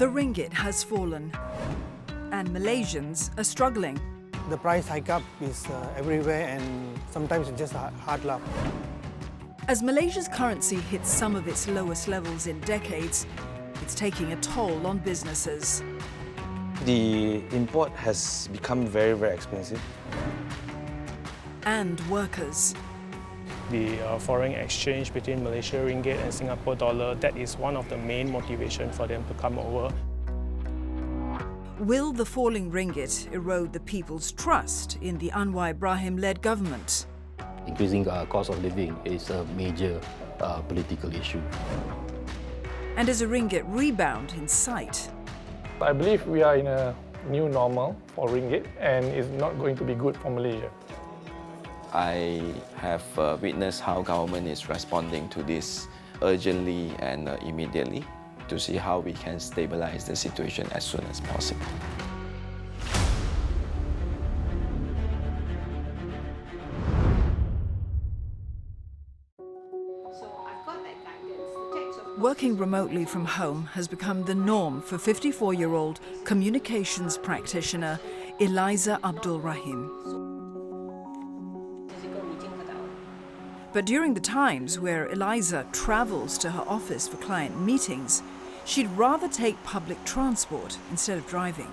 The ringgit has fallen, and Malaysians are struggling. The price hike up is everywhere, and sometimes it's just a hard laugh. As Malaysia's currency hits some of its lowest levels in decades, it's taking a toll on businesses. The import has become very, very expensive. And workers. The foreign exchange between Malaysia ringgit and Singapore dollar, that is one of the main motivation for them to come over. Will the falling ringgit erode the people's trust in the Anwar Ibrahim-led government? Increasing cost of living is a major political issue. And is a ringgit rebound in sight? I believe we are in a new normal for ringgit, and it's not going to be good for Malaysia. I have witnessed how government is responding to this urgently and immediately to see how we can stabilize the situation as soon as possible. Working remotely from home has become the norm for 54-year-old communications practitioner Eliza Abdul Rahim. But during the times where Eliza travels to her office for client meetings, she'd rather take public transport instead of driving.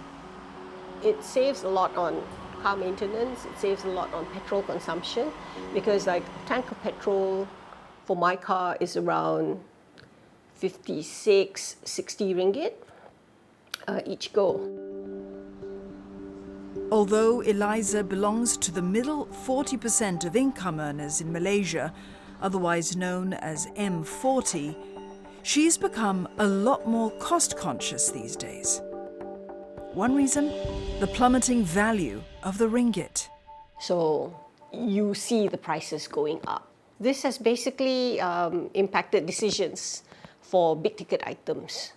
It saves a lot on car maintenance, it saves a lot on petrol consumption, because like a tank of petrol for my car is around 56, 60 ringgit each go. Although Eliza belongs to the middle 40% of income earners in Malaysia, otherwise known as M40, she's become a lot more cost-conscious these days. One reason? The plummeting value of the ringgit. So you see the prices going up. This has basically impacted decisions for big-ticket items.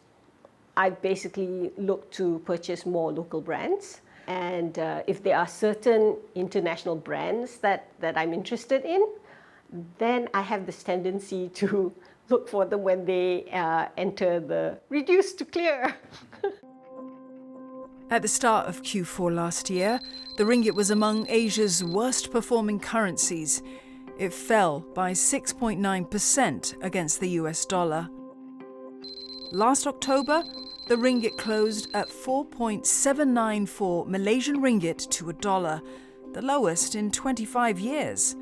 I basically look to purchase more local brands. And if there are certain international brands that I'm interested in, then I have this tendency to look for them when they enter the reduced to clear. At the start of Q4 last year, the ringgit was among Asia's worst performing currencies. It fell by 6.9% against the US dollar. Last October, the ringgit closed at 4.794 Malaysian ringgit to a dollar, the lowest in 25 years.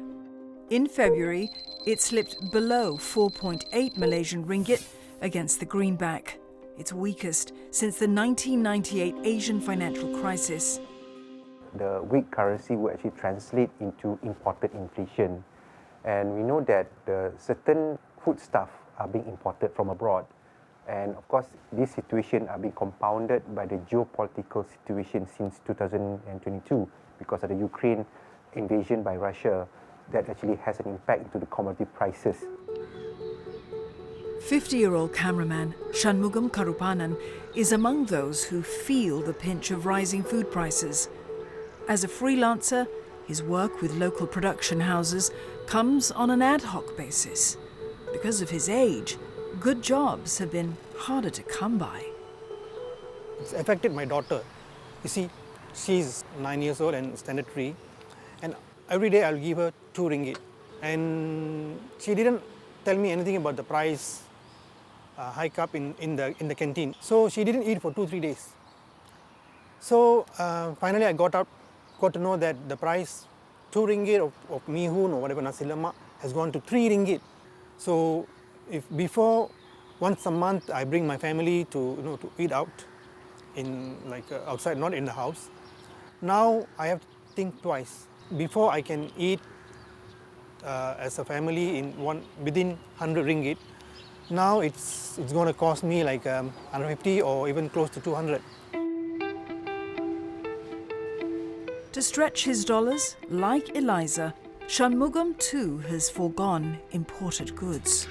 In February, it slipped below 4.8 Malaysian ringgit against the greenback, its weakest since the 1998 Asian financial crisis. The weak currency will actually translate into imported inflation. And we know that certain foodstuffs are being imported from abroad. And of course, this situation are being compounded by the geopolitical situation since 2022 because of the Ukraine invasion by Russia that actually has an impact into the commodity prices. 50-year-old cameraman Shanmugam Karupanan is among those who feel the pinch of rising food prices. As a freelancer, his work with local production houses comes on an ad hoc basis. Because of his age, good jobs have been harder to come by. It's affected my daughter. You see, she's 9 years old and standard 3, and every day I'll give her 2 ringgit. And she didn't tell me anything about the price hike up in the canteen. So she didn't eat for 2-3 days. So finally I got to know that the price 2 ringgit of mihun or whatever nasi lemak has gone to 3 ringgit. So if before once a month I bring my family to eat out in outside, not in the house. Now I have to think twice before I can eat as a family within 100 ringgit. Now it's going to cost me like 150 or even close to 200. To stretch his dollars, like Eliza, Shanmugam too has foregone imported goods.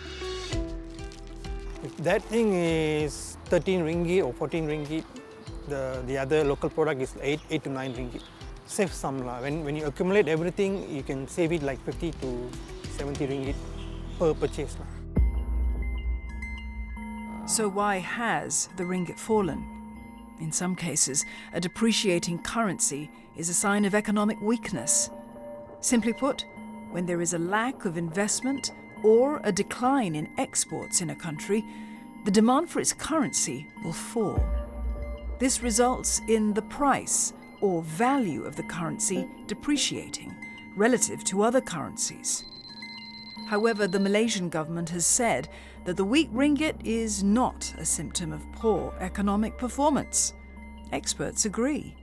If that thing is 13 ringgit or 14 ringgit, the other local product is 8 to 9 ringgit. Save some lah. When you accumulate everything, you can save it like 50 to 70 ringgit per purchase lah. So why has the ringgit fallen? In some cases, a depreciating currency is a sign of economic weakness. Simply put, when there is a lack of investment or a decline in exports in a country, the demand for its currency will fall. This results in the price or value of the currency depreciating relative to other currencies. However, the Malaysian government has said that the weak ringgit is not a symptom of poor economic performance. Experts agree.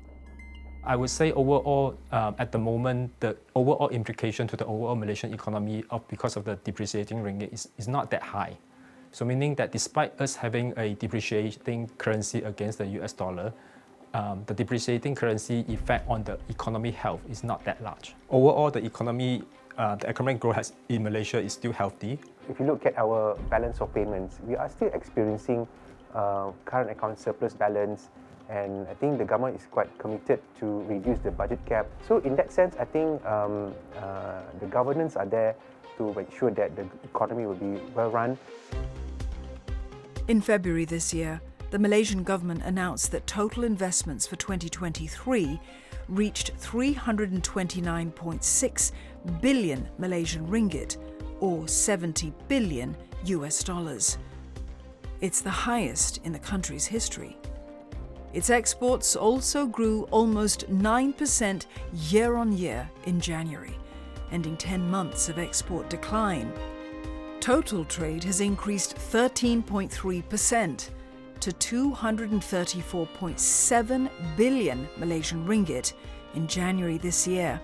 I would say overall, at the moment, the overall implication to the overall Malaysian economy because of the depreciating ringgit is not that high. So meaning that despite us having a depreciating currency against the US dollar, the depreciating currency effect on the economy health is not that large. Overall, the economic growth in Malaysia is still healthy. If you look at our balance of payments, we are still experiencing current account surplus balance, and I think the government is quite committed to reduce the budget gap. So in that sense, I think the governance are there to make sure that the economy will be well run. In February this year, the Malaysian government announced that total investments for 2023 reached 329.6 billion Malaysian ringgit, or 70 billion US dollars. It's the highest in the country's history. Its exports also grew almost 9% year on year in January, ending 10 months of export decline. Total trade has increased 13.3% to 234.7 billion Malaysian ringgit in January this year.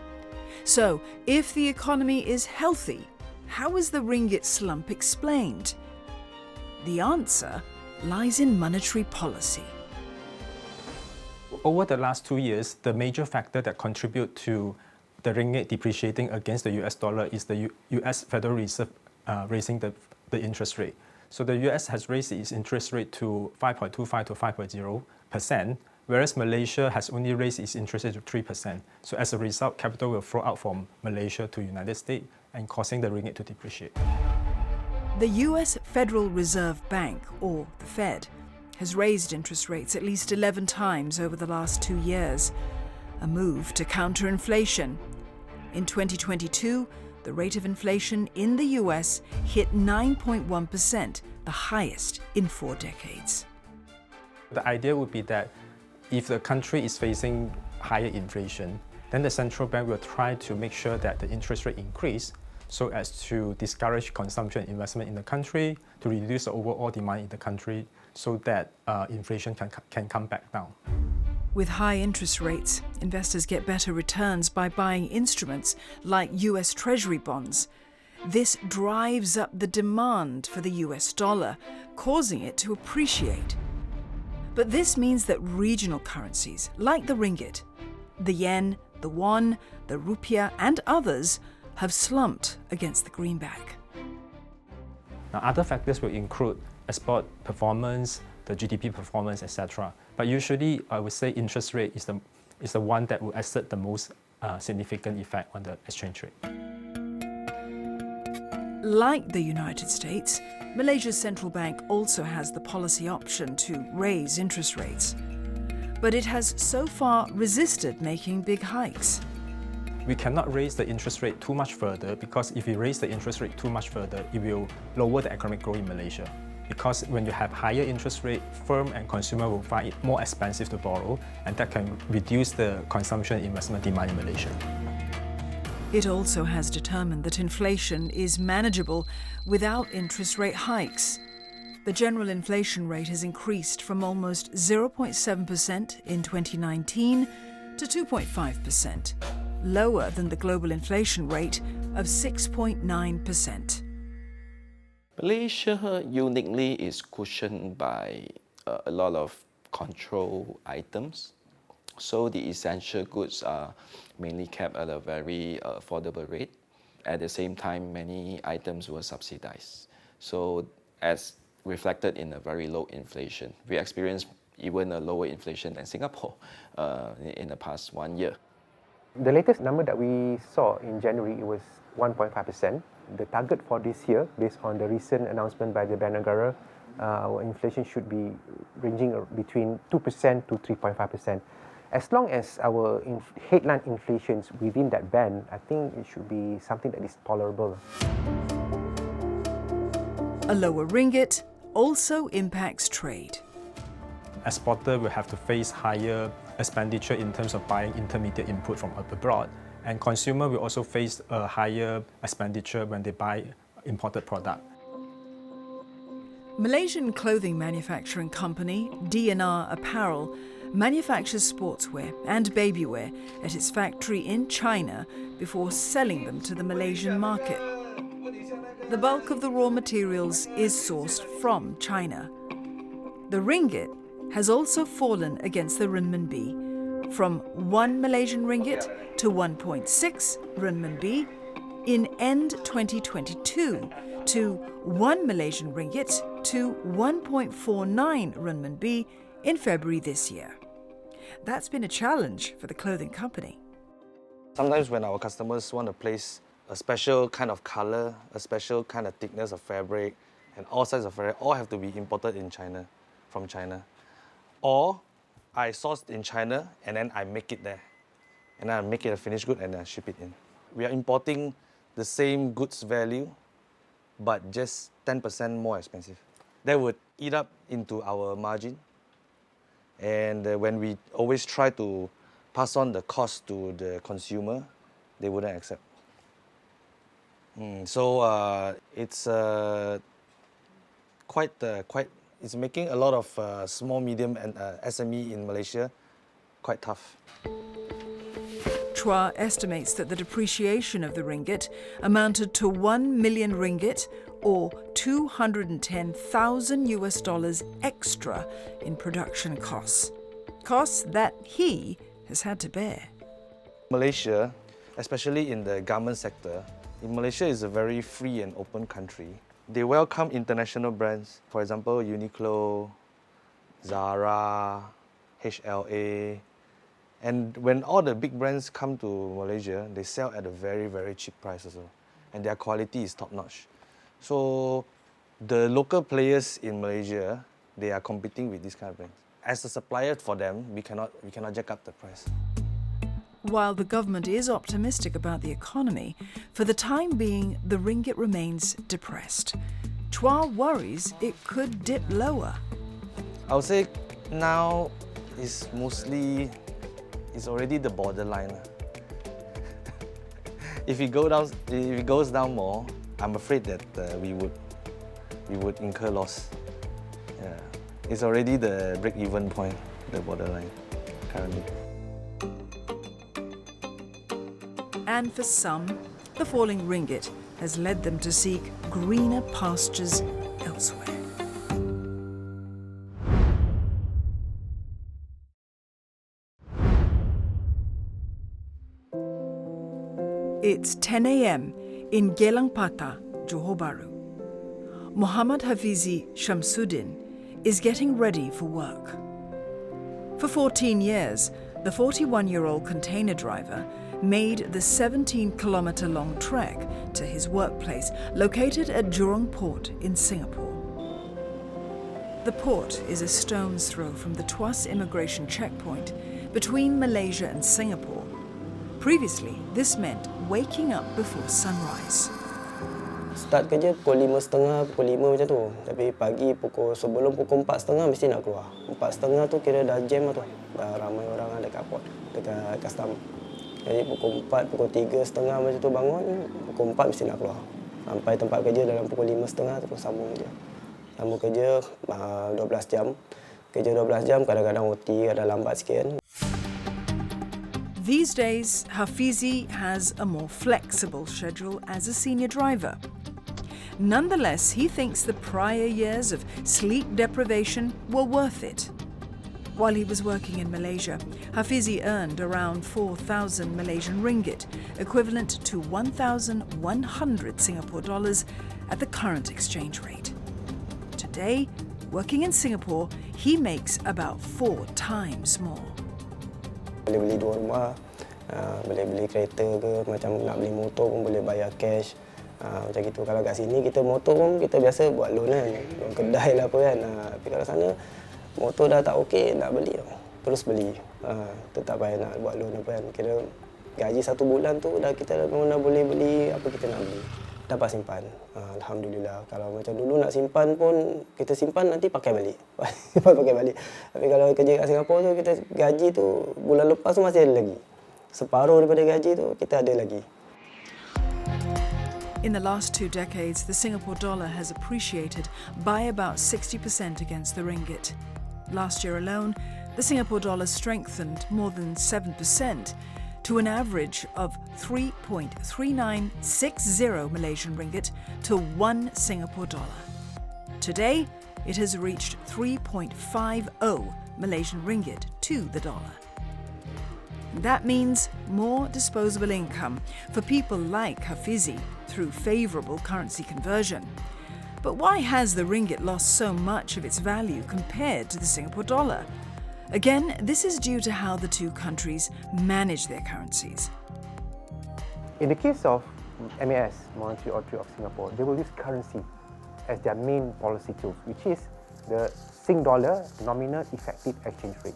So, if the economy is healthy, how is the ringgit slump explained? The answer lies in monetary policy. Over the last 2 years, the major factor that contribute to the ringgit depreciating against the US dollar is the US Federal Reserve raising the interest rate. So the US has raised its interest rate to 5.25 to 5.0%, whereas Malaysia has only raised its interest rate to 3%. So as a result, capital will flow out from Malaysia to United States and causing the ringgit to depreciate. The US Federal Reserve Bank, or the Fed, has raised interest rates at least 11 times over the last 2 years, a move to counter inflation. In 2022, the rate of inflation in the US hit 9.1%, the highest in 4 decades. The idea would be that if the country is facing higher inflation, then the central bank will try to make sure that the interest rate increase so as to discourage consumption and investment in the country, to reduce the overall demand in the country so that inflation can come back down. With high interest rates, investors get better returns by buying instruments like US Treasury bonds. This drives up the demand for the US dollar, causing it to appreciate. But this means that regional currencies, like the ringgit, the yen, the won, the rupiah, and others, have slumped against the greenback. Now, other factors will include export performance, the GDP performance, etc. But usually, I would say interest rate is the one that will exert the most significant effect on the exchange rate. Like the United States, Malaysia's central bank also has the policy option to raise interest rates. But it has so far resisted making big hikes. We cannot raise the interest rate too much further, because if we raise the interest rate too much further, it will lower the economic growth in Malaysia. Because when you have higher interest rate, firm and consumer will find it more expensive to borrow, and that can reduce the consumption and investment demand in Malaysia. It also has determined that inflation is manageable without interest rate hikes. The general inflation rate has increased from almost 0.7% in 2019 to 2.5%, lower than the global inflation rate of 6.9%. Malaysia uniquely is cushioned by a lot of control items. So the essential goods are mainly kept at a very affordable rate. At the same time, many items were subsidized. So as reflected in a very low inflation, we experienced even a lower inflation than Singapore in the past 1 year. The latest number that we saw in January, it was 1.5%. The target for this year, based on the recent announcement by the Bank Negara, our inflation should be ranging between 2% to 3.5%. As long as our headline inflation is within that band, I think it should be something that is tolerable. A lower ringgit also impacts trade. Exporter will have to face higher expenditure in terms of buying intermediate input from abroad, and consumer will also face a higher expenditure when they buy imported product. Malaysian clothing manufacturing company D&R Apparel manufactures sportswear and babywear at its factory in China before selling them to the Malaysian market. The bulk of the raw materials is sourced from China. The ringgit has also fallen against the renminbi, from 1 Malaysian ringgit to 1.6 renminbi in end 2022 to 1 Malaysian ringgit to 1.49 renminbi in February this year. That's been a challenge for the clothing company. Sometimes when our customers want to place a special kind of color, a special kind of thickness of fabric, and all sizes of fabric, all have to be imported in China, from China. Or I source in China and then I make it there. And then I make it a finished good and then I ship it in. We are importing the same goods value, but just 10% more expensive. That would eat up into our margin. And when we always try to pass on the cost to the consumer, they wouldn't accept. So it's it's making a lot of small, medium and SME in Malaysia quite tough. Chua estimates that the depreciation of the ringgit amounted to 1 million ringgit or $210,000 extra in production costs. Costs that he has had to bear. Malaysia, especially in the garment sector, Malaysia is a very free and open country. They welcome international brands, for example, Uniqlo, Zara, HLA. And when all the big brands come to Malaysia, they sell at a very, very cheap price also. And their quality is top-notch. So the local players in Malaysia, they are competing with these kind of brands. As a supplier for them, we cannot jack up the price. While the government is optimistic about the economy, for the time being, the ringgit remains depressed. Chua worries it could dip lower. I would say now it's already the borderline. If it goes down more, I'm afraid that we would incur loss. Yeah. It's already the break-even point, the borderline currently. And for some, the falling ringgit has led them to seek greener pastures elsewhere. It's 10 a.m. in Geylang Patah, Johor Bahru. Muhammad Hafizi Shamsuddin is getting ready for work. For 14 years, the 41-year-old container driver made the 17-kilometre-long trek to his workplace, located at Jurong Port in Singapore. The port is a stone's throw from the Tuas immigration checkpoint between Malaysia and Singapore. Previously, this meant waking up before sunrise. Start kerja pukul 5.30, pukul 5 macam tu. Tapi pagi sebelum pukul 4.30 mesti nak keluar. 4.30 tu kira dah jam lah tu. Dah ramai orang ada kat port, dekat custom. Jadi pukul 4, pukul 3.30 macam tu bangun, pukul 4 mesti nak keluar. Sampai tempat kerja dalam pukul 5.30 terus sambung kerja. Sambung kerja 12 jam. Kerja 12 jam, kadang-kadang OT, ada lambat sikit. These days, Hafizi has a more flexible schedule as a senior driver. Nonetheless, he thinks the prior years of sleep deprivation were worth it. While he was working in Malaysia, Hafizi earned around 4,000 Malaysian ringgit, equivalent to 1,100 Singapore dollars at the current exchange rate. Today, working in Singapore, he makes about 4 times more. Boleh beli 2 rumah, boleh beli kereta ke, macam nak beli motor pun boleh bayar cash. Macam gitu. Kalau kat sini kita motor pun kita biasa buat loan kan, loan kedai lah apa kan. Tapi kalau sana motor dah tak okey nak beli terus beli. Tetap payah nak buat loan apa kan. Kira gaji 1 bulan tu dah kita dah boleh beli apa kita nak beli. Dapat simpan. Alhamdulillah. Kalau macam dulu nak simpan pun kita simpan nanti pakai balik. Pakai balik. Tapi kalau kerja kat Singapura tu kita gaji tu bulan lepas tu masih ada lagi. Separuh daripada gaji tu kita ada lagi. In the last 2 decades, the Singapore dollar has appreciated by about 60% against the ringgit. Last year alone, the Singapore dollar strengthened more than 7% to an average of 3.3960 Malaysian ringgit to 1 Singapore dollar. Today, it has reached 3.50 Malaysian ringgit to the dollar. That means more disposable income for people like Hafizi through favourable currency conversion. But why has the ringgit lost so much of its value compared to the Singapore dollar? Again, this is due to how the two countries manage their currencies. In the case of MAS, Monetary Authority of Singapore, they will use currency as their main policy tool, which is the Sing dollar nominal effective exchange rate.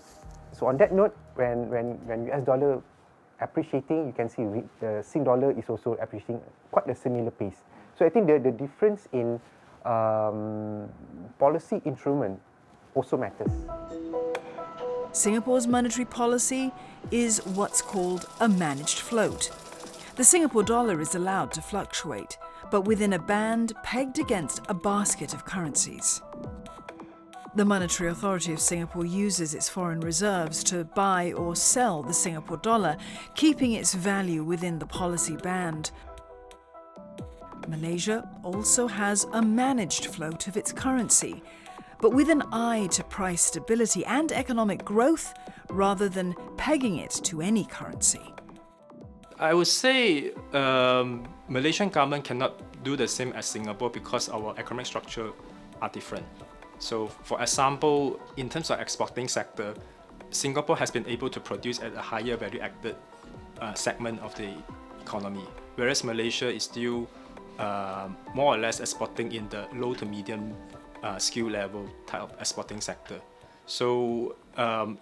So on that note, when US dollar appreciating, you can see the Sing dollar is also appreciating quite a similar pace. So I think the difference in policy instrument also matters. Singapore's monetary policy is what's called a managed float. The Singapore dollar is allowed to fluctuate, but within a band pegged against a basket of currencies. The Monetary Authority of Singapore uses its foreign reserves to buy or sell the Singapore dollar, keeping its value within the policy band. Malaysia also has a managed float of its currency, but with an eye to price stability and economic growth rather than pegging it to any currency. I would say Malaysian government cannot do the same as Singapore because our economic structure are different. So, for example, in terms of exporting sector, Singapore has been able to produce at a higher value-added segment of the economy, whereas Malaysia is still more or less exporting in the low to medium skill level type of exporting sector. So,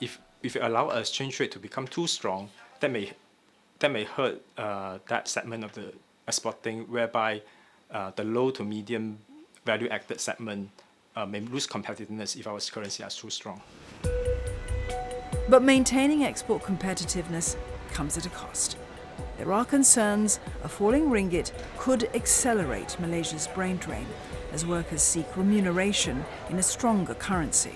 if you allow our exchange rate to become too strong, that may hurt that segment of the exporting, whereby the low to medium value-added segment may lose competitiveness if our currency is too strong. But maintaining export competitiveness comes at a cost. There are concerns a falling ringgit could accelerate Malaysia's brain drain as workers seek remuneration in a stronger currency.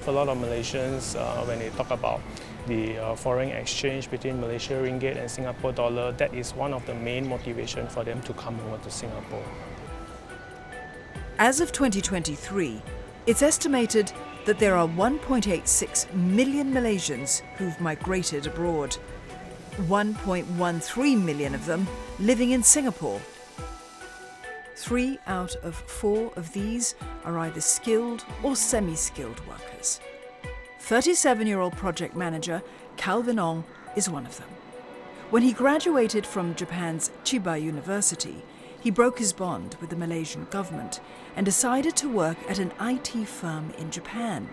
For a lot of Malaysians, when they talk about the foreign exchange between Malaysia ringgit and Singapore dollar, that is one of the main motivation for them to come over to Singapore. As of 2023, it's estimated that there are 1.86 million Malaysians who've migrated abroad. 1.13 million of them living in Singapore. 3 out of 4 of these are either skilled or semi-skilled workers. 37-year-old project manager Calvin Ong is one of them. When he graduated from Japan's Chiba University, he broke his bond with the Malaysian government and decided to work at an IT firm in Japan.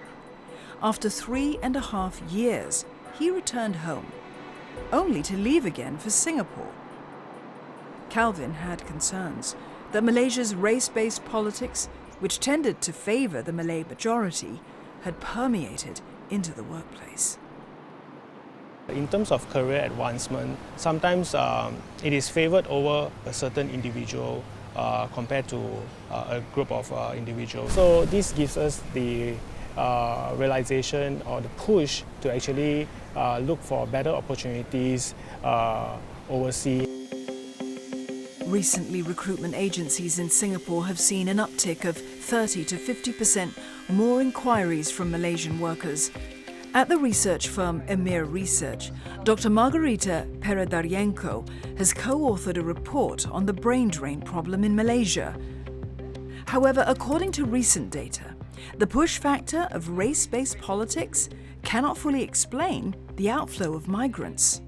After 3.5 years, he returned home, only to leave again for Singapore. Calvin had concerns that Malaysia's race-based politics, which tended to favour the Malay majority, had permeated into the workplace. In terms of career advancement, sometimes it is favoured over a certain individual compared to a group of individuals. So this gives us the realization or the push to actually look for better opportunities overseas. Recently, recruitment agencies in Singapore have seen an uptick of 30 to 50% more inquiries from Malaysian workers. At the research firm Emir Research, Dr. Margarita Peredaryenko has co-authored a report on the brain drain problem in Malaysia. However, according to recent data, the push factor of race-based politics cannot fully explain the outflow of migrants.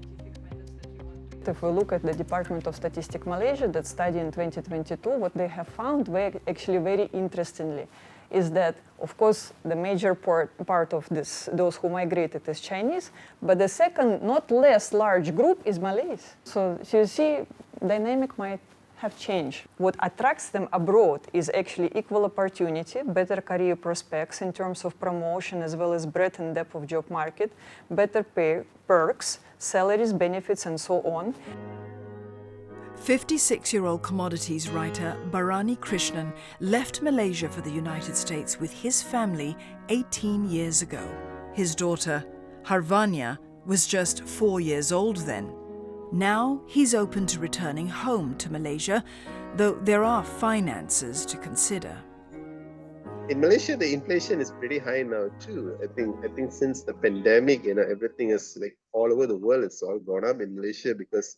If we look at the Department of Statistics Malaysia that study in 2022, what they have found actually very interestingly is that, of course, the major part of those who migrated is Chinese, but the second, not less large group is Malays. So you see, dynamic might have changed. What attracts them abroad is actually equal opportunity, better career prospects in terms of promotion as well as breadth and depth of job market, better pay, perks, salaries, benefits, and so on. 56-year-old commodities writer Bharani Krishnan left Malaysia for the United States with his family 18 years ago. His daughter, Harvanya, was just 4 years old then. Now he's open to returning home to Malaysia, though there are finances to consider. In Malaysia, the inflation is pretty high now too. I think since the pandemic, everything is like all over the world. It's all gone up in Malaysia because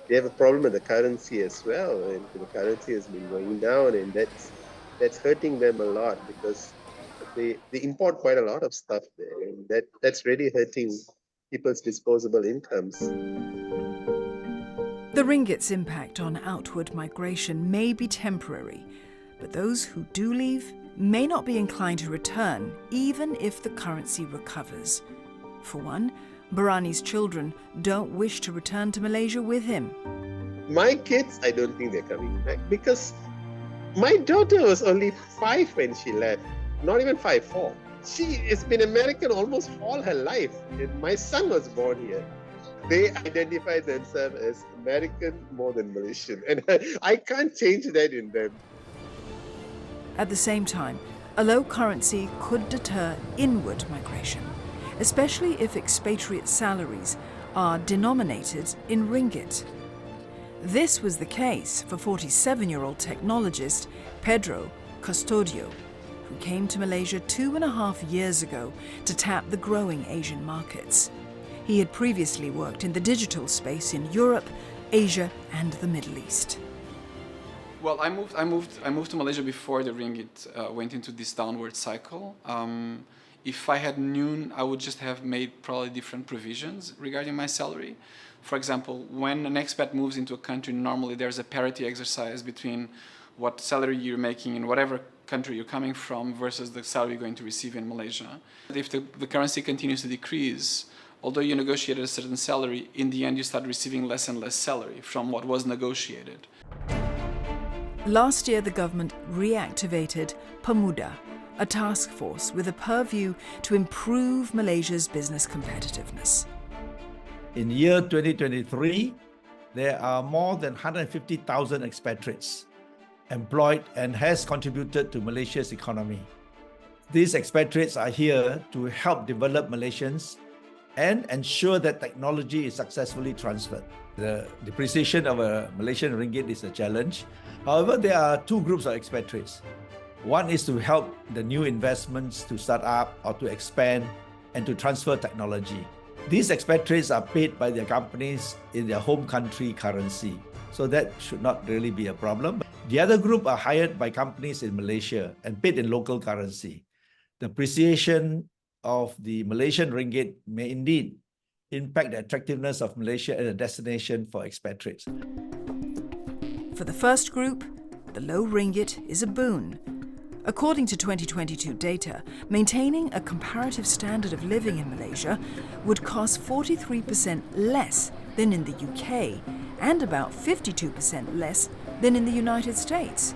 they have a problem with the currency as well. And the currency has been going down, and that's hurting them a lot because they import quite a lot of stuff there, and that's really hurting people's disposable incomes. The ringgit's impact on outward migration may be temporary, but those who do leave may not be inclined to return, even if the currency recovers. For one, Bharani's children don't wish to return to Malaysia with him. My kids, I don't think they're coming back because my daughter was only 5 when she left, not even 5, 4. She has been American almost all her life, and my son was born here. They identify themselves as American more than Malaysian, and I can't change that in them. At the same time, a low currency could deter inward migration, especially if expatriate salaries are denominated in ringgit. This was the case for 47-year-old technologist Pedro Custodio, who came to Malaysia 2.5 years ago to tap the growing Asian markets. He had previously worked in the digital space in Europe, Asia, and the Middle East. Well, I moved to Malaysia before the ringgit went into this downward cycle. If I had known, I would just have made probably different provisions regarding my salary. For example, when an expat moves into a country, normally there's a parity exercise between what salary you're making in whatever country you're coming from versus the salary you're going to receive in Malaysia. If the currency continues to decrease, although you negotiated a certain salary, in the end you start receiving less and less salary from what was negotiated. Last year, the government reactivated Pemuda, a task force with a purview to improve Malaysia's business competitiveness. In year 2023, there are more than 150,000 expatriates employed and has contributed to Malaysia's economy. These expatriates are here to help develop Malaysians and ensure that technology is successfully transferred. The depreciation of a Malaysian ringgit is a challenge. However, there are two groups of expatriates. One is to help the new investments to start up or to expand and to transfer technology. These expatriates are paid by their companies in their home country currency, so that should not really be a problem. The other group are hired by companies in Malaysia and paid in local currency. The appreciation of the Malaysian ringgit may indeed impact the attractiveness of Malaysia as a destination for expatriates. For the first group, the low ringgit is a boon. According to 2022 data, maintaining a comparative standard of living in Malaysia would cost 43% less than in the UK and about 52% less than in the United States.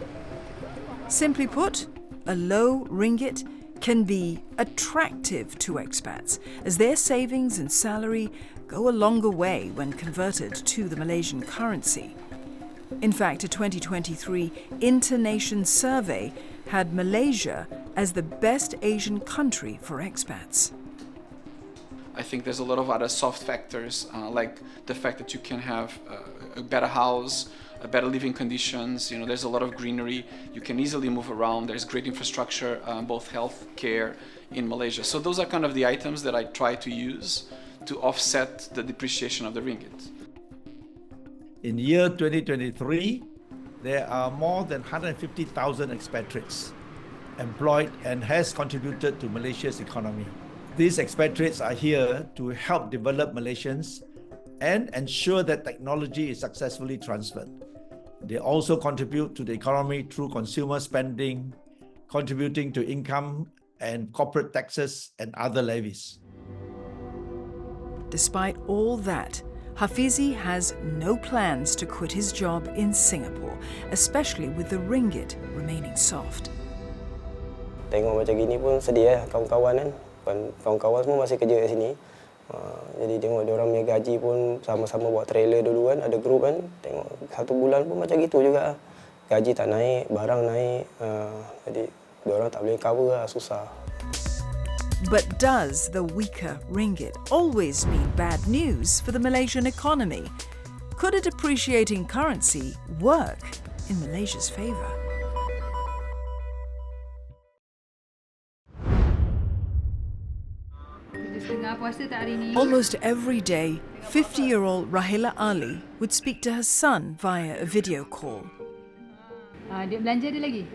Simply put, a low ringgit can be attractive to expats as their savings and salary go a longer way when converted to the Malaysian currency. In fact, a 2023 Internation survey had Malaysia as the best Asian country for expats. I think there's a lot of other soft factors, like the fact that you can have a better house, better living conditions. There's a lot of greenery. You can easily move around. There's great infrastructure, both health care in Malaysia. So those are kind of the items that I try to use to offset the depreciation of the ringgit. In year 2023, there are more than 150,000 expatriates employed and has contributed to Malaysia's economy. These expatriates are here to help develop Malaysians and ensure that technology is successfully transferred. They also contribute to the economy through consumer spending, contributing to income and corporate taxes and other levies. Despite all that, Hafizi has no plans to quit his job in Singapore, especially with the ringgit remaining soft. Tengok macam gini pun sedih kawan-kawan kan. Kawan-kawan semua masih kerja kat sini. Jadi tengok diorang punya gaji pun sama-sama buat trailer dulu kan, ada group kan. Tengok satu bulan pun macam gitu juga. Gaji tak naik, barang naik. Jadi diorang tak boleh cover lah, susah. But does the weaker ringgit always mean bad news for the Malaysian economy? Could a depreciating currency work in Malaysia's favour? Almost every day, 50-year-old Rahila Ali would speak to her son via a video call. Dia belanja ada lagi?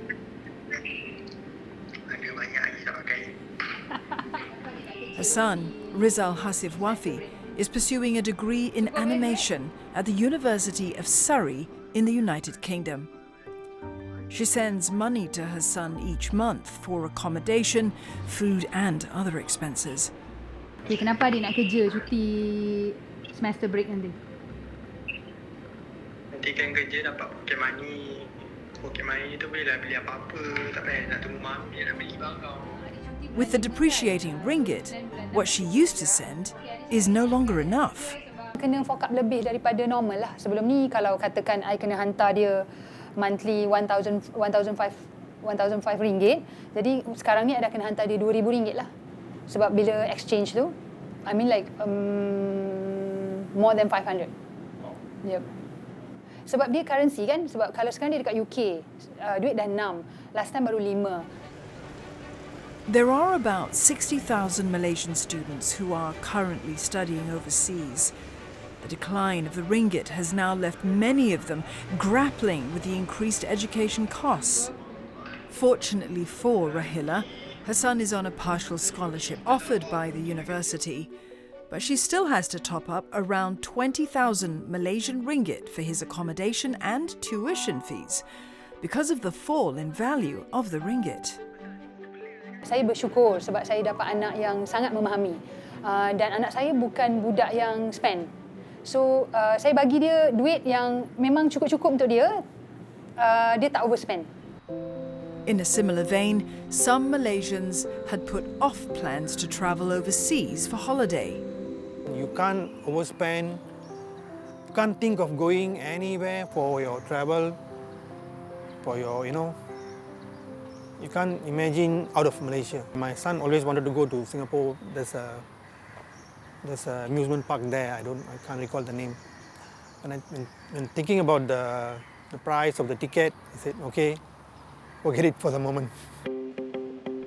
Her son, Rizal Hasif Wafi, is pursuing a degree in animation at the University of Surrey in the United Kingdom. She sends money to her son each month for accommodation, food and other expenses. Okay, kenapa adik nak kerja cuti semester break nanti? Nanti kan kerja dapat pocket money. Pocket money tu boleh lah beli apa-apa. Tak payah nak tunggu mami nak beli barang. With the depreciating ringgit, what she used to send is no longer enough. Kena fork up lebih daripada normal lah. Sebelum ni kalau katakan I kena hantar dia monthly 1,500 ringgit. Jadi sekarang ni I dah kena hantar dia 2,000 ringgit lah. Sebab bila exchange tu, I mean like more than 500. Yep. Sebab dia currency kan, sebab kalau sekarang dia dekat UK, duit dah 6, last time baru 5. There are about 60,000 Malaysian students who are currently studying overseas. The decline of the ringgit has now left many of them grappling with the increased education costs. Fortunately for Rahila, her son is on a partial scholarship offered by the university, but she still has to top up around 20,000 Malaysian ringgit for his accommodation and tuition fees because of the fall in value of the ringgit. Saya bersyukur sebab saya dapat anak yang sangat memahami dan anak saya bukan budak yang spend. So saya bagi dia duit yang memang cukup-cukup untuk dia, dia tak overspend. In a similar vein, some Malaysians had put off plans to travel overseas for holiday. You can't overspend, you can't think of going anywhere for your travel, for your, you can't imagine out of Malaysia. My son always wanted to go to Singapore. There's a amusement park there. I can't recall the name. And when thinking about the price of the ticket, I said, okay, forget it for the moment.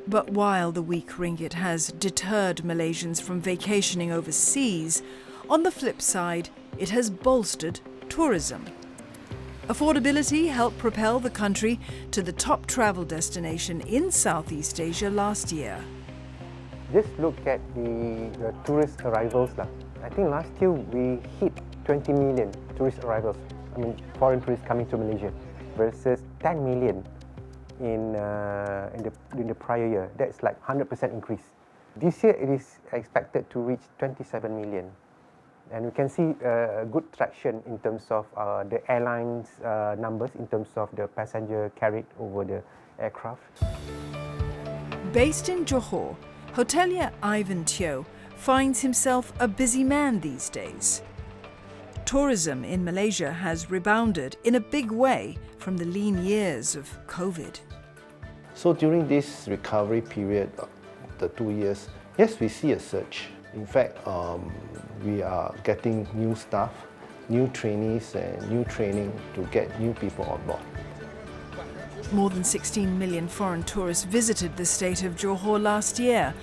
But while the weak ringgit has deterred Malaysians from vacationing overseas, on the flip side, it has bolstered tourism. Affordability helped propel the country to the top travel destination in Southeast Asia last year. Just look at the tourist arrivals. I think last year we hit 20 million tourist arrivals. I mean, foreign tourists coming to Malaysia versus 10 million in the prior year. That's like 100% increase. This year it is expected to reach 27 million. And we can see good traction in terms of the airlines numbers, in terms of the passenger carried over the aircraft. Based in Johor, hotelier Ivan Teo finds himself a busy man these days. Tourism in Malaysia has rebounded in a big way from the lean years of COVID. So during this recovery period, the 2 years, yes, we see a surge. In fact, we are getting new staff, new trainees and new training to get new people on board. More than 16 million foreign tourists visited the state of Johor last year,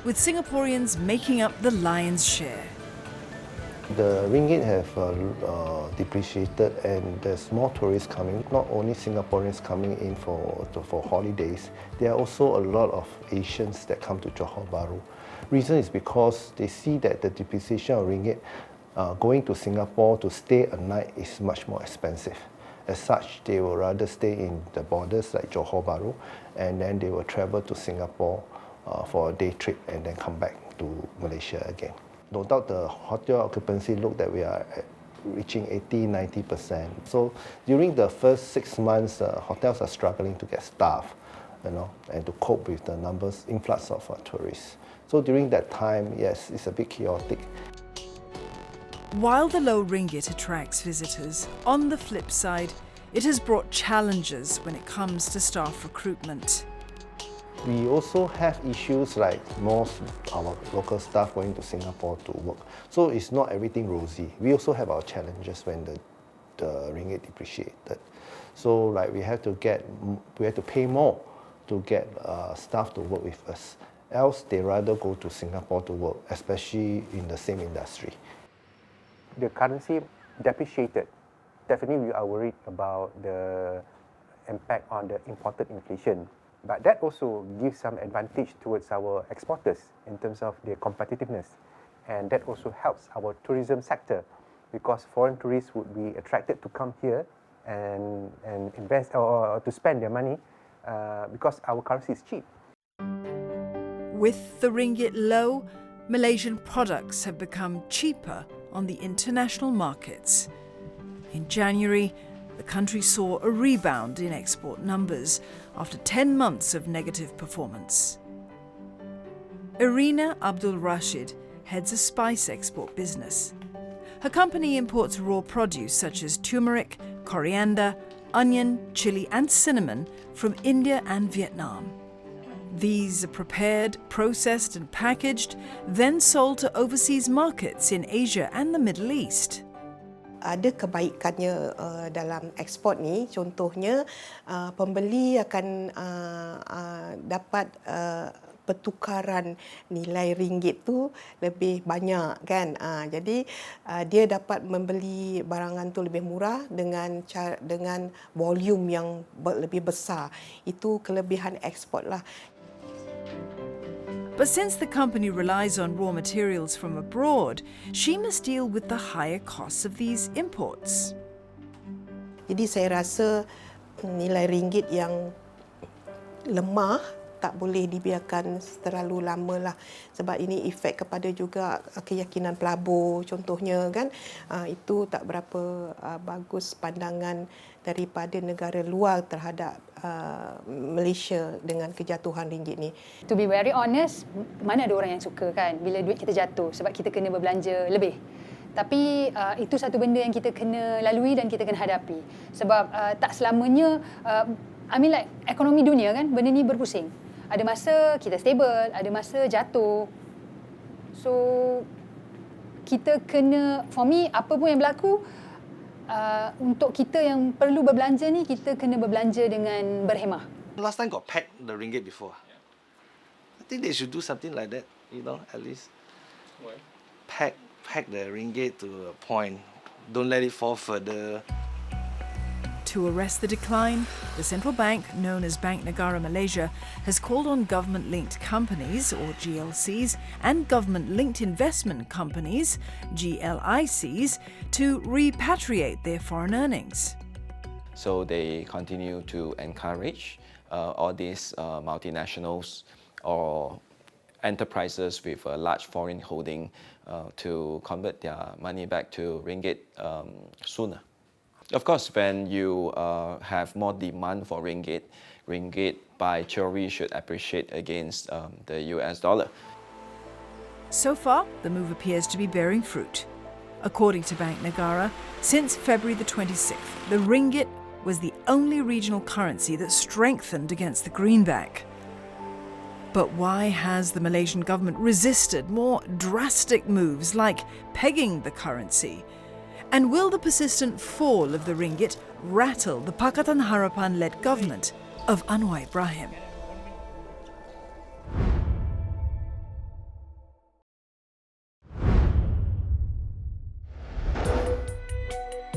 with Singaporeans making up the lion's share. The ringgit have depreciated and there's more tourists coming, not only Singaporeans coming in for holidays, there are also a lot of Asians that come to Johor Bahru. Reason is because they see that the depreciation of ringgit going to Singapore to stay a night is much more expensive. As such, they will rather stay in the borders like Johor Bahru, and then they will travel to Singapore for a day trip and then come back to Malaysia again. No doubt the hotel occupancy look that we are reaching 80-90%. So during the first 6 months, hotels are struggling to get staff, and to cope with the influx of tourists. So during that time, yes, it's a bit chaotic. While the low ringgit attracts visitors, on the flip side, it has brought challenges when it comes to staff recruitment. We also have issues like most our local staff going to Singapore to work. So it's not everything rosy. We also have our challenges when the ringgit depreciated. So like we have to pay more to get staff to work with us. Else they rather go to Singapore to work, especially in the same industry. The currency depreciated. Definitely we are worried about the impact on the imported inflation. But that also gives some advantage towards our exporters in terms of their competitiveness. And that also helps our tourism sector because foreign tourists would be attracted to come here and invest or to spend their money because our currency is cheap. With the ringgit low, Malaysian products have become cheaper on the international markets. In January, the country saw a rebound in export numbers after 10 months of negative performance. Irina Abdul Rashid heads a spice export business. Her company imports raw produce such as turmeric, coriander, onion, chili and cinnamon from India and Vietnam. These are prepared, processed and packaged, then sold to overseas markets in Asia and the Middle East. Ada kebaikannya dalam ekspor ni, contohnya pembeli akan dapat pertukaran nilai ringgit tu lebih banyak kan. Jadi dia dapat membeli barangan tu lebih murah dengan volume yang lebih besar. Itu kelebihan ekspor lah. But since the company relies on raw materials from abroad, she must deal with the higher costs of these imports. Jadi saya rasa nilai ringgit yang lemah tak boleh dibiarkan terlalu lama lah, sebab ini efek kepada juga keyakinan pelabur contohnya kan. Itu tak berapa bagus pandangan daripada negara luar terhadap Malaysia dengan kejatuhan ringgit ni. To be very honest, mana ada orang yang suka kan bila duit kita jatuh sebab kita kena berbelanja lebih. Tapi itu satu benda yang kita kena lalui dan kita kena hadapi. Sebab tak selamanya, ekonomi dunia kan, benda ni berpusing. Ada masa kita stable, ada masa jatuh. So, kita kena, for me, apa pun yang berlaku, untuk kita yang perlu berbelanja ni, kita kena berbelanja dengan berhemah. Last time got pegged the ringgit before. I think they should do something like that, at least. Why? Peg the ringgit to a point. Don't let it fall further. To arrest the decline, the central bank, known as Bank Negara Malaysia, has called on government-linked companies, or GLCs, and government-linked investment companies, GLICs, to repatriate their foreign earnings. So they continue to encourage all these multinationals or enterprises with a large foreign holding to convert their money back to ringgit sooner. Of course, when you have more demand for ringgit by theory should appreciate against the US dollar. So far, the move appears to be bearing fruit. According to Bank Negara, since February the 26th, the ringgit was the only regional currency that strengthened against the greenback. But why has the Malaysian government resisted more drastic moves like pegging the currency? And will the persistent fall of the ringgit rattle the Pakatan Harapan-led government of Anwar Ibrahim?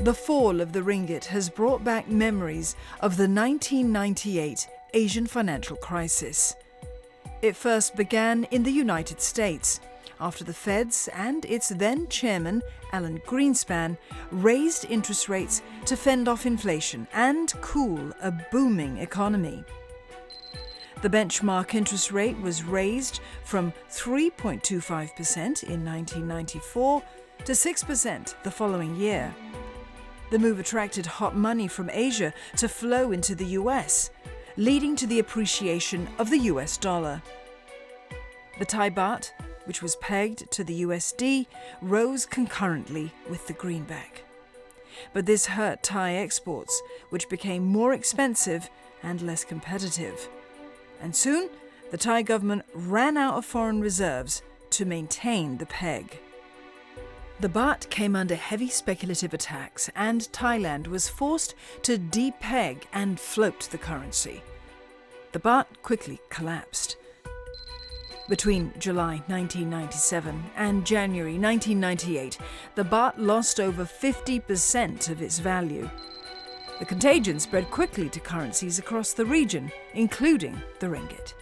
The fall of the ringgit has brought back memories of the 1998 Asian financial crisis. It first began in the United States, after the Feds and its then chairman, Alan Greenspan, raised interest rates to fend off inflation and cool a booming economy. The benchmark interest rate was raised from 3.25% in 1994 to 6% the following year. The move attracted hot money from Asia to flow into the US, leading to the appreciation of the US dollar. The Thai baht, which was pegged to the USD, rose concurrently with the greenback. But this hurt Thai exports, which became more expensive and less competitive. And soon, the Thai government ran out of foreign reserves to maintain the peg. The baht came under heavy speculative attacks, and Thailand was forced to depeg and float the currency. The baht quickly collapsed. Between July 1997 and January 1998, the baht lost over 50% of its value. The contagion spread quickly to currencies across the region, including the ringgit.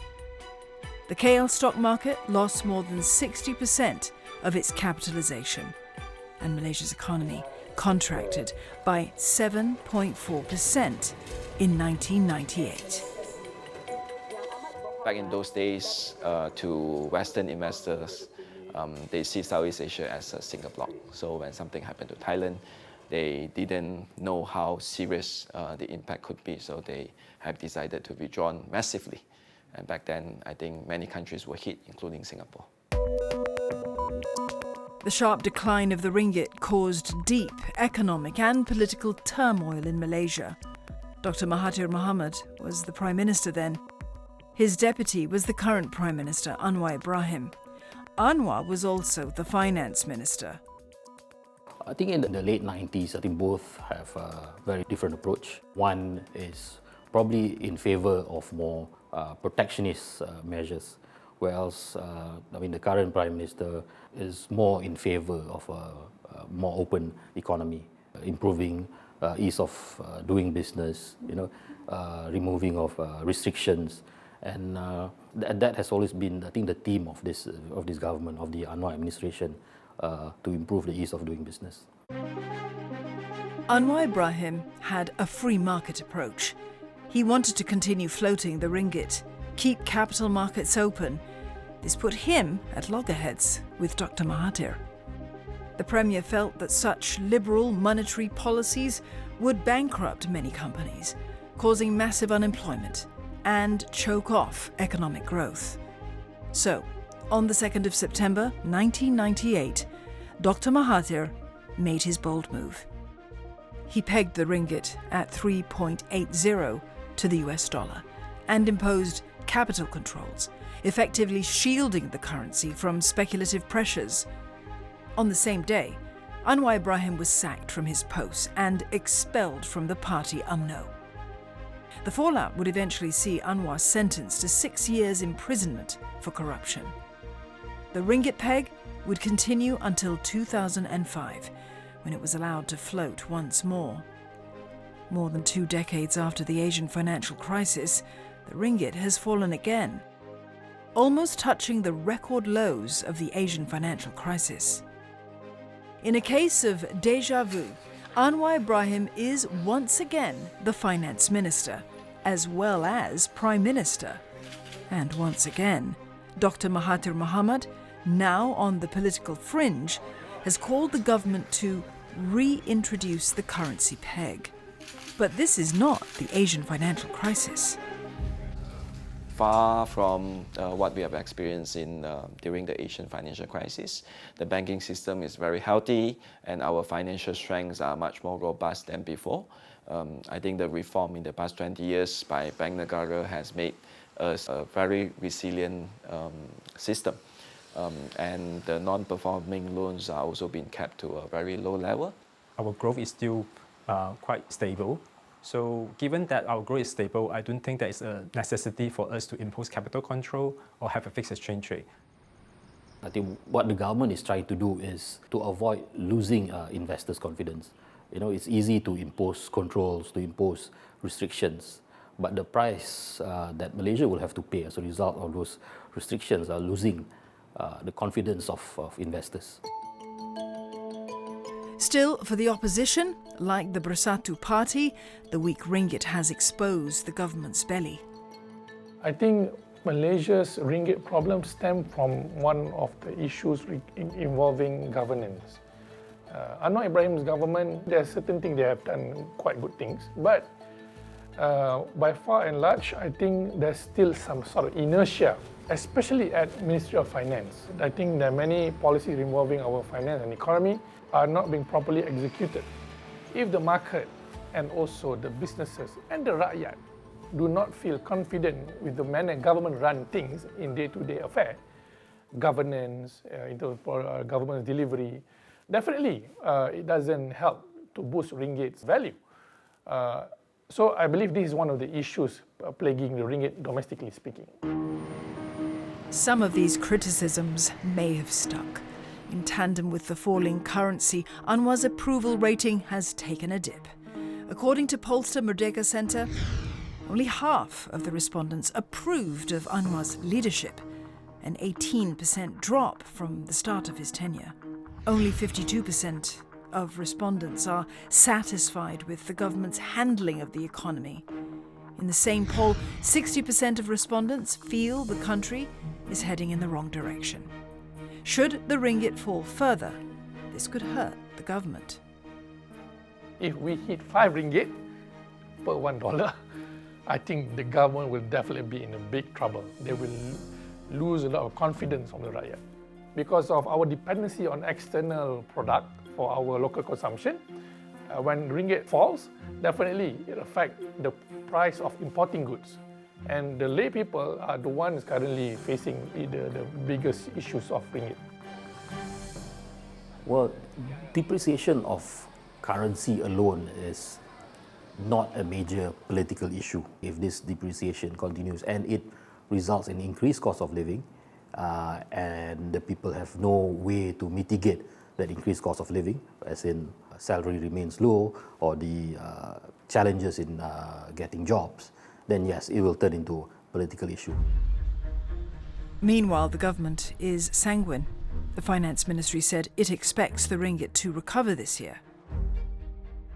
The KL stock market lost more than 60% of its capitalization, and Malaysia's economy contracted by 7.4% in 1998. Back in those days, to Western investors, they see Southeast Asia as a single block. So when something happened to Thailand, they didn't know how serious the impact could be, so they have decided to withdraw massively. And back then, I think many countries were hit, including Singapore. The sharp decline of the ringgit caused deep economic and political turmoil in Malaysia. Dr. Mahathir Mohamad was the Prime Minister then. His deputy was the current Prime Minister, Anwar Ibrahim. Anwar was also the Finance Minister. I think in the late 90s, I think both have a very different approach. One is probably in favor of more protectionist measures, whereas the current Prime Minister is more in favor of a more open economy, improving ease of doing business, removing of restrictions, and that has always been, I think, the theme of this government, of the Anwar administration, to improve the ease of doing business. Anwar Ibrahim had a free market approach. He wanted to continue floating the ringgit, keep capital markets open. This put him at loggerheads with Dr. Mahathir. The Premier felt that such liberal monetary policies would bankrupt many companies, causing massive unemployment and choke off economic growth. So, on the 2nd of September 1998, Dr. Mahathir made his bold move. He pegged the ringgit at 3.80 to the US dollar and imposed capital controls, effectively shielding the currency from speculative pressures. On the same day, Anwar Ibrahim was sacked from his post and expelled from the party UMNO. The fallout would eventually see Anwar sentenced to 6 years imprisonment for corruption. The ringgit peg would continue until 2005, when it was allowed to float once more. More than 2 decades after the Asian financial crisis, the ringgit has fallen again, almost touching the record lows of the Asian financial crisis. In a case of déjà vu, Anwar Ibrahim is once again the Finance Minister, as well as Prime Minister. And once again, Dr. Mahathir Mohamad, now on the political fringe, has called the government to reintroduce the currency peg. But this is not the Asian financial crisis. Far from what we have experienced during the Asian financial crisis. The banking system is very healthy and our financial strengths are much more robust than before. I think the reform in the past 20 years by Bank Negara has made us a very resilient system. And the non-performing loans are also being kept to a very low level. Our growth is still quite stable. So given that our growth is stable, I don't think there is a necessity for us to impose capital control or have a fixed exchange rate. I think what the government is trying to do is to avoid losing investors' confidence. It's easy to impose controls, to impose restrictions, but the price that Malaysia will have to pay as a result of those restrictions are losing the confidence of investors. Still, for the opposition, like the Bersatu Party, the weak ringgit has exposed the government's belly. I think Malaysia's ringgit problem stem from one of the issues involving governance. Anwar Ibrahim's government, there are certain things they have done quite good things, but by far and large, I think there's still some sort of inertia, especially at Ministry of Finance. I think there are many policies involving our finance and economy are not being properly executed. If the market and also the businesses and the rakyat do not feel confident with the manner government run things in day-to-day affair, governance, into government delivery, definitely it doesn't help to boost ringgit's value. So I believe this is one of the issues plaguing the ringgit domestically speaking. Some of these criticisms may have stuck. In tandem with the falling currency, Anwar's approval rating has taken a dip. According to pollster Merdeka Centre, only half of the respondents approved of Anwar's leadership, an 18% drop from the start of his tenure. Only 52% of respondents are satisfied with the government's handling of the economy. In the same poll, 60% of respondents feel the country is heading in the wrong direction. Should the ringgit fall further, this could hurt the government. If we hit 5 ringgit per $1, I think the government will definitely be in a big trouble. They will lose a lot of confidence from the rakyat. Because of our dependency on external product for our local consumption, when ringgit falls, definitely it affects the price of importing goods. And the lay people are the ones currently facing the biggest issues of ringgit. Well, depreciation of currency alone is not a major political issue. If this depreciation continues and it results in increased cost of living, and the people have no way to mitigate that increased cost of living, as in salary remains low or the challenges in getting jobs, then yes, it will turn into a political issue. Meanwhile, the government is sanguine. The Finance Ministry said it expects the ringgit to recover this year.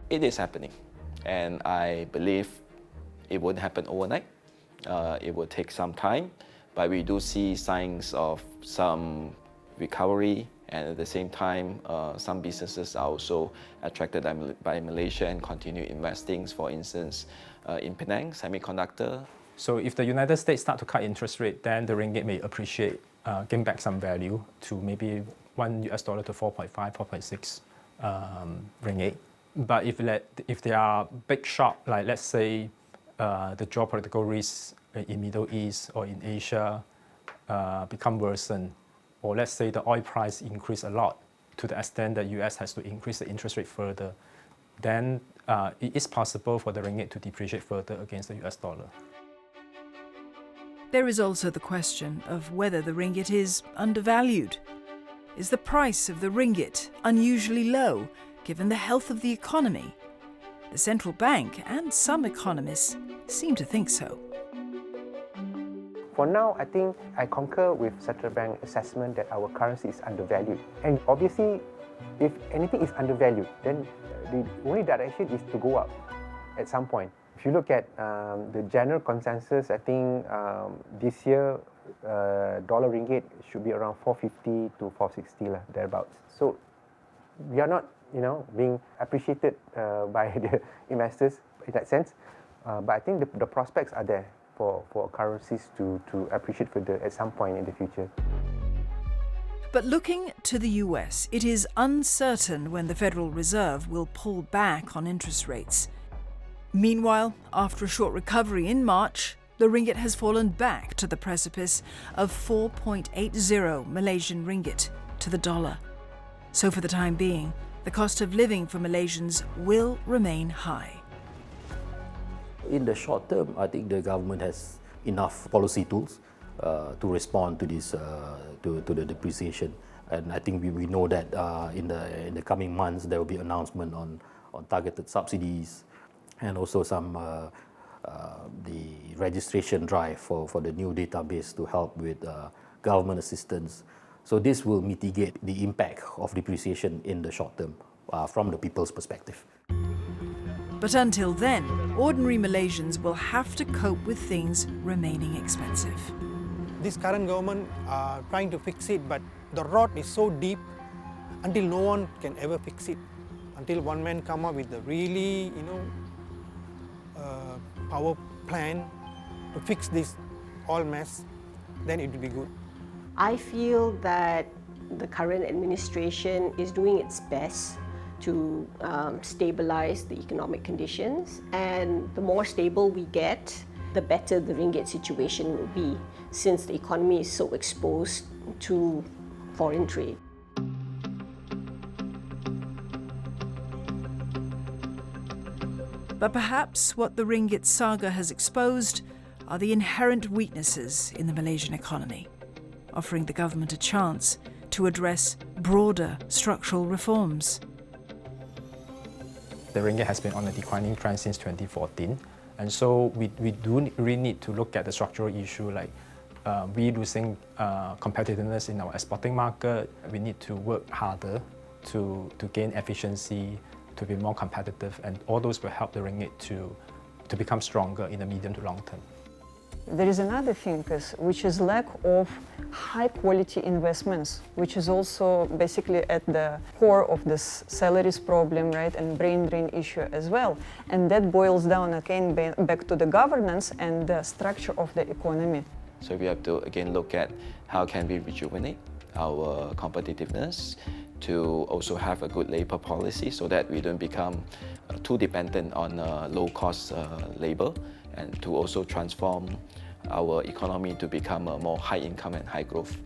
It is happening, and I believe it won't happen overnight. It will take some time, but we do see signs of some recovery, and at the same time, some businesses are also attracted by Malaysia and continue investing, for instance, in Penang, semiconductor. So if the United States start to cut interest rate, then the ringgit may appreciate, gain back some value to maybe $1 to 4.5, 4.6 ringgit. But if there are big shock, like let's say the geopolitical risks in Middle East or in Asia become worsened, or let's say the oil price increase a lot to the extent that US has to increase the interest rate further, then it is possible for the ringgit to depreciate further against the US dollar. There is also the question of whether the ringgit is undervalued. Is the price of the ringgit unusually low, given the health of the economy? The central bank and some economists seem to think so. For now, I think I concur with Central Bank assessment that our currency is undervalued. And obviously, if anything is undervalued, then the only direction is to go up at some point. If you look at the general consensus, I think this year, dollar ringgit should be around 450 to 460 thereabouts. So we are not, being appreciated by the investors in that sense. But I think the prospects are there for currencies to appreciate further at some point in the future. But looking to the US, it is uncertain when the Federal Reserve will pull back on interest rates. Meanwhile, after a short recovery in March, the ringgit has fallen back to the precipice of 4.80 Malaysian ringgit to the dollar. So for the time being, the cost of living for Malaysians will remain high. In the short term, I think the government has enough policy tools to respond to this, to the depreciation. And I think we know that in the coming months there will be announcement on targeted subsidies, and also some the registration drive for the new database to help with government assistance So this will mitigate the impact of depreciation in the short term from the people's perspective. But until then, ordinary Malaysians will have to cope with things remaining expensive. This current government are trying to fix it, but the rot is so deep until no one can ever fix it. Until one man come up with a really, power plan to fix this all mess, then it will be good. I feel that the current administration is doing its best to stabilize the economic conditions, and the more stable we get, the better the ringgit situation will be, since the economy is so exposed to foreign trade. But perhaps what the ringgit saga has exposed are the inherent weaknesses in the Malaysian economy, offering the government a chance to address broader structural reforms. The ringgit has been on a declining trend since 2014, and so we do really need to look at the structural issue like we losing competitiveness in our exporting market. We need to work harder to gain efficiency, to be more competitive, and all those will help the ringgit to become stronger in the medium to long term. There is another thing, which is lack of high-quality investments, which is also basically at the core of this salaries problem, right, and brain drain issue as well. And that boils down again back to the governance and the structure of the economy. So we have to again look at how can we rejuvenate our competitiveness, to also have a good labor policy so that we don't become too dependent on low-cost labor, and to also transform our economy to become a more high-income and high-growth